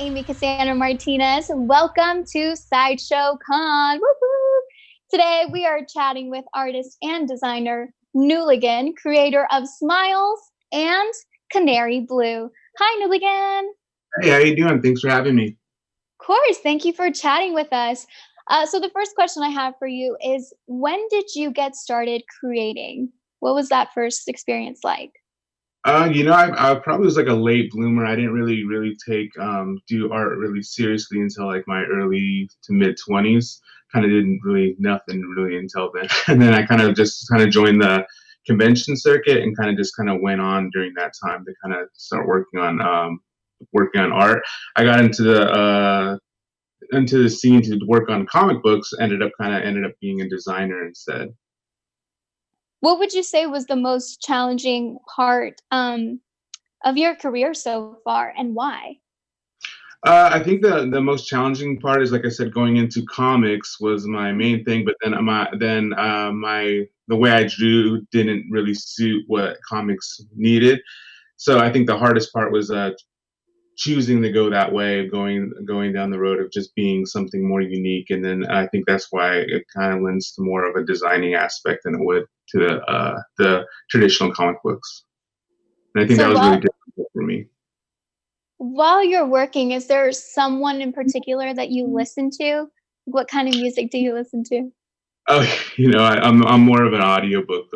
Amy Cassandra Martinez. Welcome to Sideshow Con. Woo-hoo! Today we are chatting with artist and designer Nooligan, creator of Smiles and Canary Blue. Hi, Nooligan. Hey, how you doing? Thanks for having me. Of course, thank you for chatting with us. So the first question I have for you is, when did you get started creating? What was that first experience like? I probably was like a late bloomer. I didn't really take do art really seriously until like my early to mid 20s. Kind of didn't really nothing really until then, and then I kind of joined the convention circuit and kind of went on during that time to kind of start working on art. I got into the scene to work on comic books. Ended up being a designer instead. What would you say was the most challenging part of your career so far, and why? I think the most challenging part is, like I said, going into comics was my main thing. But then my the way I drew didn't really suit what comics needed. So I think the hardest part was choosing to go that way, going down the road of just being something more unique. And then I think that's why it kind of lends to more of a designing aspect than it would to the traditional comic books. And I think So that was really while difficult for me. while you're working, is there someone in particular that you listen to? What kind of music do you listen to? Oh, I'm more of an audiobook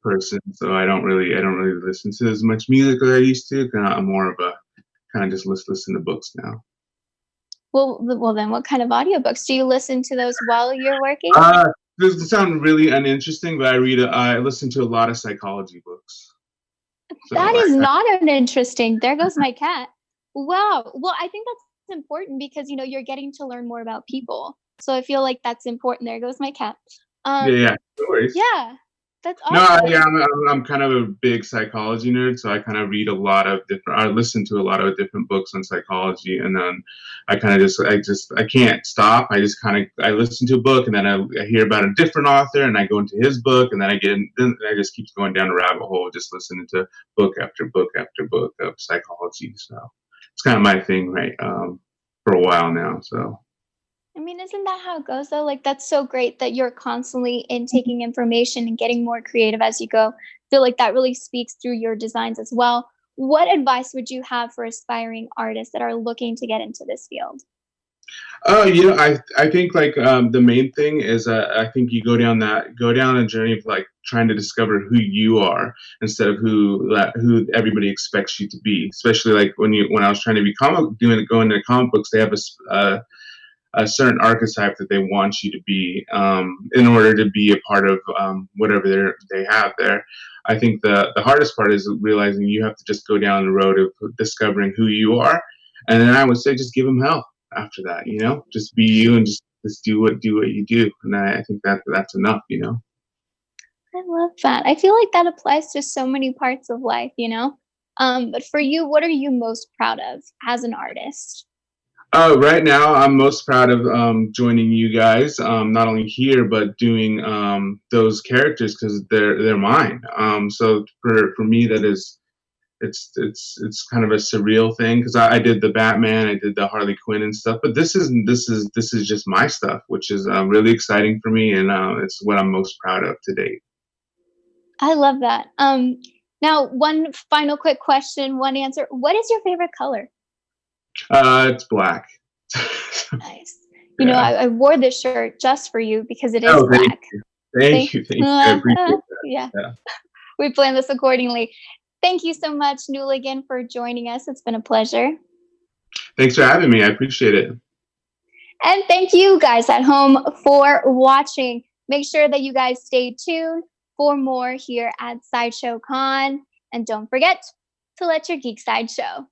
person, so I don't really listen to as much music as I used to. I'm more of a kind of just listen to books now. Well, then, what kind of audiobooks do you listen to those while you're working? Uh, this sounds really uninteresting, but I listen to a lot of psychology books. So That is not an interesting. There goes my cat. Wow. Well, I think that's important because you're getting to learn more about people. So I feel like that's important. There goes my cat. yeah, Um, yeah, no worries. yeah, that's No, yeah, awesome. I'm kind of a big psychology nerd, so I kind of read a lot of different. I listen to a lot of different books on psychology, and then I can't stop. I listen to a book, and then I hear about a different author, and I go into his book, and then I just keep going down a rabbit hole, just listening to book after book after book of psychology. So it's kind of my thing, right? For a while now. So. I mean, isn't that how it goes though? Like that's so great that you're constantly intaking information and getting more creative as you go. I feel like that really speaks through your designs as well. What advice would you have for aspiring artists that are looking to get into this field? I think like the main thing is I think you go down a journey of like trying to discover who you are instead of who everybody expects you to be. Especially like when I was trying to be going into comic books, they have a certain archetype that they want you to be in order to be a part of whatever they have there. I think the hardest part is realizing you have to just go down the road of discovering who you are, and then I would say just give them hell after that. Just be you and just do what you do, and I think that's enough. I love that. I feel like that applies to so many parts of life. But for you, what are you most proud of as an artist? Right now, I'm most proud of joining you guys, not only here but doing those characters because they're mine. So for me, that is it's kind of a surreal thing because I did the Batman, I did the Harley Quinn and stuff, but this is just my stuff, which is really exciting for me, and it's what I'm most proud of to date. I love that. Now one final quick question, one answer. What is your favorite color? It's black. Nice. Yeah. I wore this shirt just for you because it is Oh, black. thank See? you, thank you. I appreciate Yeah, that. we planned this accordingly. Thank you so much, Nooligan, for joining us. It's been a pleasure. Thanks for having me. I appreciate it. And thank you guys at home for watching. Make sure that you guys stay tuned for more here at Sideshow Con. And don't forget to let your geek side show.